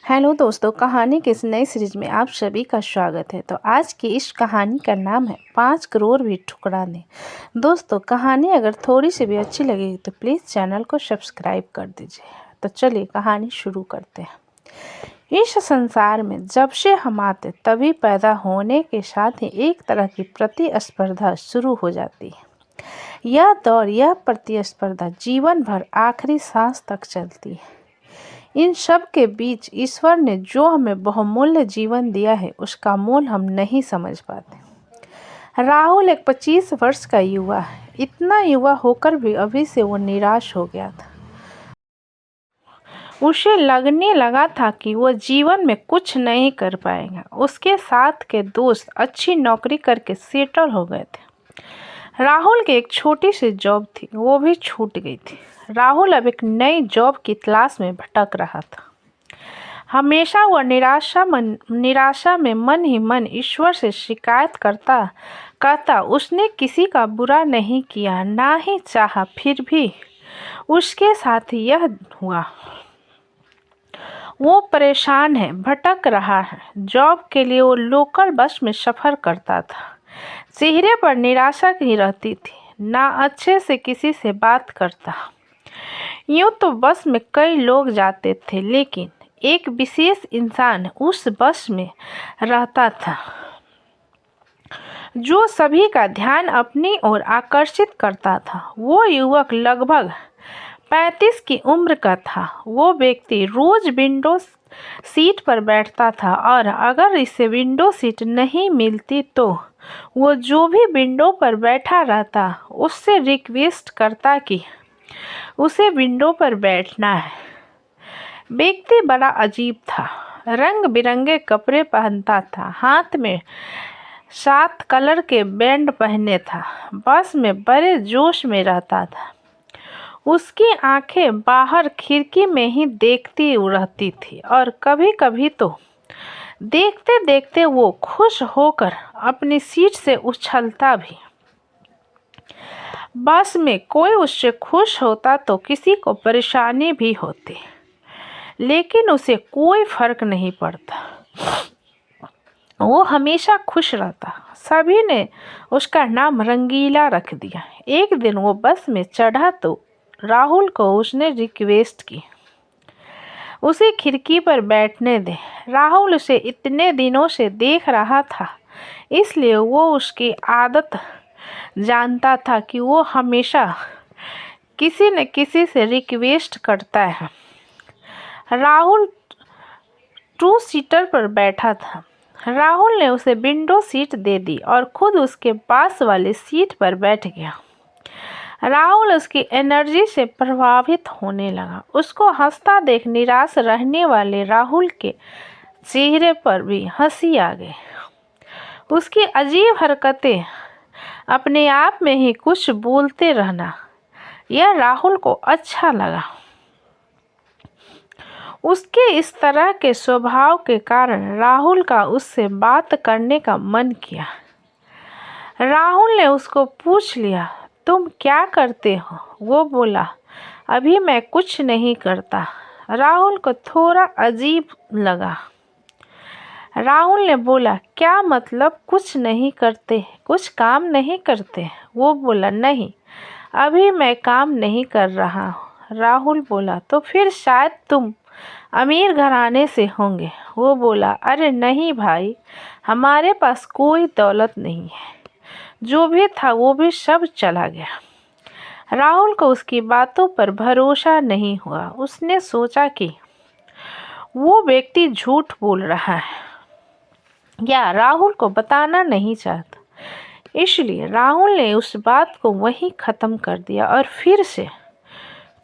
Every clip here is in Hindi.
हेलो दोस्तों, कहानी की इस नई सीरीज में आप सभी का स्वागत है। तो आज की इस कहानी का नाम है 5 करोड़ भी ठुकरा दें। दोस्तों, कहानी अगर थोड़ी सी भी अच्छी लगेगी तो प्लीज़ चैनल को सब्सक्राइब कर दीजिए। तो चलिए कहानी शुरू करते हैं। इस संसार में जब से हम आते तभी पैदा होने के साथ ही एक तरह की प्रतिस्पर्धा शुरू हो जाती है। यह दौर, यह प्रतिस्पर्धा जीवन भर आखिरी सांस तक चलती है। इन सब के बीच ईश्वर ने जो हमें बहुमूल्य जीवन दिया है उसका मोल हम नहीं समझ पाते। राहुल एक 25 वर्ष का युवा है। इतना युवा होकर भी अभी से वो निराश हो गया था। उसे लगने लगा था कि वो जीवन में कुछ नहीं कर पाएगा। उसके साथ के दोस्त अच्छी नौकरी करके सेटल हो गए थे। राहुल की एक छोटी सी जॉब थी, वो भी छूट गई थी। राहुल अब एक नई जॉब की तलाश में भटक रहा था। हमेशा वह निराशा में मन ही मन ईश्वर से शिकायत कहता उसने किसी का बुरा नहीं किया, ना ही चाहा, फिर भी उसके साथ यह हुआ। वो परेशान है, भटक रहा है। जॉब के लिए वो लोकल बस में सफ़र करता था। चेहरे पर निराशा ही रहती थी, ना अच्छे से किसी से बात करता। यूँ तो बस में कई लोग जाते थे, लेकिन एक विशेष इंसान उस बस में रहता था जो सभी का ध्यान अपनी ओर आकर्षित करता था। वो युवक लगभग 35 की उम्र का था। वो व्यक्ति रोज विंडो सीट पर बैठता था और अगर इसे विंडो सीट नहीं मिलती तो वो जो भी विंडो पर बैठा रहता उससे रिक्वेस्ट करता कि उसे विंडो पर बैठना है। व्यक्ति बड़ा अजीब था। रंग बिरंगे कपड़े पहनता था, हाथ में 7 कलर के बैंड पहने था, बस में बड़े जोश में रहता था। उसकी आंखें बाहर खिड़की में ही देखती रहती थी और कभी-कभी तो देखते देखते वो खुश होकर अपनी सीट से उछलता भी। बस में कोई उससे खुश होता तो किसी को परेशानी भी होती, लेकिन उसे कोई फर्क नहीं पड़ता। वो हमेशा खुश रहता। सभी ने उसका नाम रंगीला रख दिया। एक दिन वो बस में चढ़ा तो राहुल को उसने रिक्वेस्ट की, उसे खिड़की पर बैठने दे। राहुल उसे इतने दिनों से देख रहा था, इसलिए वो उसकी आदत जानता था कि वो हमेशा किसी न किसी से रिक्वेस्ट करता है। राहुल 2 सीटर पर बैठा था। राहुल ने उसे विंडो सीट दे दी और खुद उसके पास वाली सीट पर बैठ गया। राहुल उसकी एनर्जी से प्रभावित होने लगा। उसको हंसता देख निराश रहने वाले राहुल के चेहरे पर भी हंसी आ गई। उसकी अजीब हरकतें, अपने आप में ही कुछ बोलते रहना, यह राहुल को अच्छा लगा। उसके इस तरह के स्वभाव के कारण राहुल का उससे बात करने का मन किया। राहुल ने उसको पूछ लिया, तुम क्या करते हो? वो बोला, अभी मैं कुछ नहीं करता। राहुल को थोड़ा अजीब लगा। राहुल ने बोला, क्या मतलब कुछ नहीं करते, कुछ काम नहीं करते? वो बोला, नहीं, अभी मैं काम नहीं कर रहा हूँ। राहुल बोला, तो फिर शायद तुम अमीर घराने से होंगे। वो बोला, अरे नहीं भाई, हमारे पास कोई दौलत नहीं है। जो भी था वो भी सब चला गया। राहुल को उसकी बातों पर भरोसा नहीं हुआ। उसने सोचा कि वो व्यक्ति झूठ बोल रहा है या राहुल को बताना नहीं चाहता। इसलिए राहुल ने उस बात को वहीं ख़त्म कर दिया और फिर से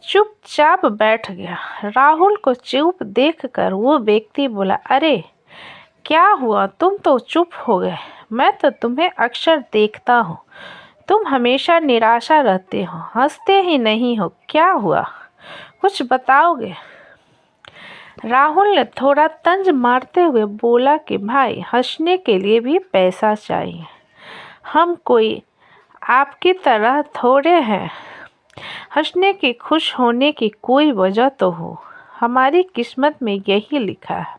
चुपचाप बैठ गया। राहुल को चुप देखकर वो व्यक्ति बोला, अरे क्या हुआ, तुम तो चुप हो गए। मैं तो तुम्हें अक्सर देखता हूँ, तुम हमेशा निराशा रहते हो, हंसते ही नहीं हो। क्या हुआ, कुछ बताओगे? राहुल ने थोड़ा तंज मारते हुए बोला कि भाई, हंसने के लिए भी पैसा चाहिए। हम कोई आपकी तरह थोड़े हैं। हंसने की, खुश होने की कोई वजह तो हो। हमारी किस्मत में यही लिखा है,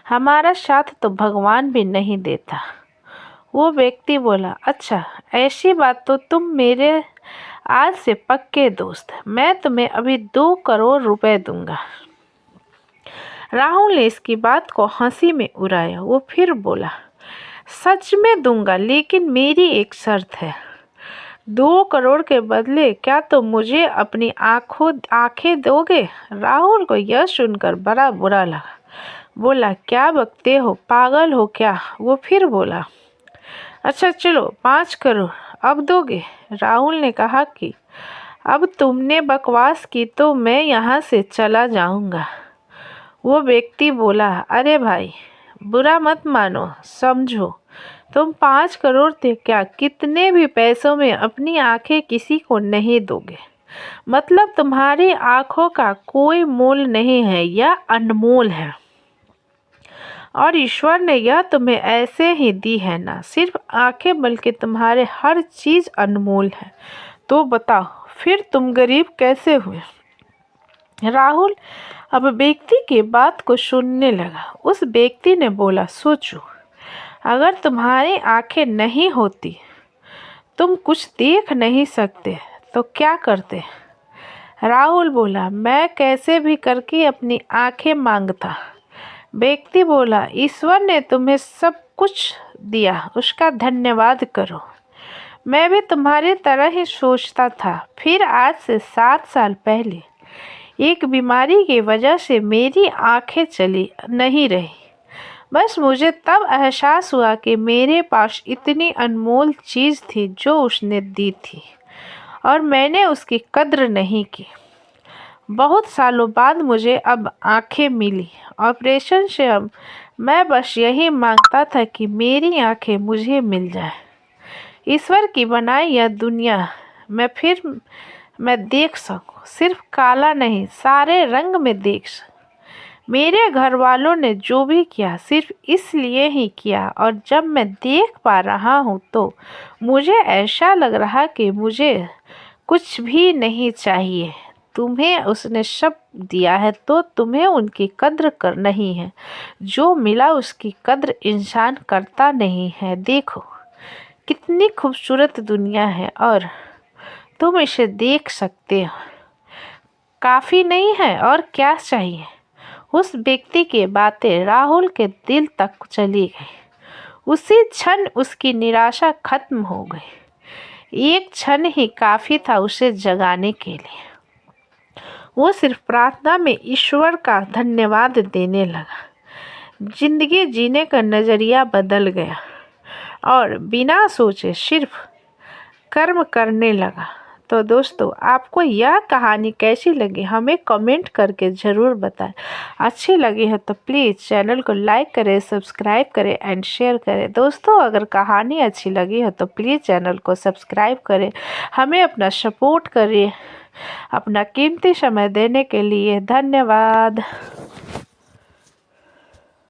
हमारा साथ तो भगवान भी नहीं देता। वो व्यक्ति बोला, अच्छा ऐसी बात तो तुम मेरे आज से पक्के दोस्त, मैं तुम्हें अभी 2 करोड़ रुपए दूंगा। राहुल ने इसकी बात को हंसी में उड़ाया। वो फिर बोला, सच में दूंगा, लेकिन मेरी एक शर्त है। 2 करोड़ के बदले क्या तुम मुझे अपनी आंखें दोगे? राहुल को यह सुनकर बड़ा बुरा लगा। बोला, क्या बकते हो, पागल हो क्या? वो फिर बोला, अच्छा चलो 5 करोड़ अब दोगे? राहुल ने कहा कि अब तुमने बकवास की तो मैं यहाँ से चला जाऊँगा। वो व्यक्ति बोला, अरे भाई बुरा मत मानो, समझो तुम 5 करोड़ थे क्या कितने भी पैसों में अपनी आंखें किसी को नहीं दोगे। मतलब तुम्हारी आंखों का कोई मोल नहीं है, यह अनमोल है और ईश्वर ने यह तुम्हें ऐसे ही दी है। ना सिर्फ आंखें बल्कि तुम्हारे हर चीज़ अनमोल है। तो बताओ फिर तुम गरीब कैसे हुए? राहुल अब व्यक्ति की बात को सुनने लगा। उस व्यक्ति ने बोला, सोचो अगर तुम्हारी आंखें नहीं होती, तुम कुछ देख नहीं सकते तो क्या करते? राहुल बोला, मैं कैसे भी करके अपनी आंखें मांगता। व्यक्ति बोला, ईश्वर ने तुम्हें सब कुछ दिया, उसका धन्यवाद करो। मैं भी तुम्हारी तरह ही सोचता था। फिर आज से 7 साल पहले एक बीमारी की वजह से मेरी आंखें चली नहीं रही। बस मुझे तब एहसास हुआ कि मेरे पास इतनी अनमोल चीज़ थी जो उसने दी थी और मैंने उसकी कद्र नहीं की। बहुत सालों बाद मुझे अब आंखें मिली। ऑपरेशन से अब मैं बस यही मांगता था कि मेरी आंखें मुझे मिल जाए। ईश्वर की बनाई यह दुनिया मैं देख सकूं, सिर्फ काला नहीं सारे रंग में देख सकूं। मेरे घर वालों ने जो भी किया सिर्फ इसलिए ही किया और जब मैं देख पा रहा हूँ तो मुझे ऐसा लग रहा कि मुझे कुछ भी नहीं चाहिए। तुम्हें उसने सब दिया है तो तुम्हें उनकी कद्र करना ही है। जो मिला उसकी कद्र इंसान करता नहीं है। देखो कितनी खूबसूरत दुनिया है और तुम इसे देख सकते हो। काफ़ी नहीं है और क्या चाहिए? उस व्यक्ति की बातें राहुल के दिल तक चली गई। उसी क्षण उसकी निराशा खत्म हो गई। एक क्षण ही काफ़ी था उसे जगाने के लिए। वो सिर्फ प्रार्थना में ईश्वर का धन्यवाद देने लगा। जिंदगी जीने का नज़रिया बदल गया और बिना सोचे सिर्फ कर्म करने लगा। तो दोस्तों आपको यह कहानी कैसी लगी हमें कमेंट करके ज़रूर बताएं। अच्छी लगी है तो प्लीज़ चैनल को लाइक करें, सब्सक्राइब करें एंड शेयर करें। दोस्तों अगर कहानी अच्छी लगी है तो प्लीज़ चैनल को सब्सक्राइब करें, हमें अपना सपोर्ट करें। अपना कीमती समय देने के लिए धन्यवाद।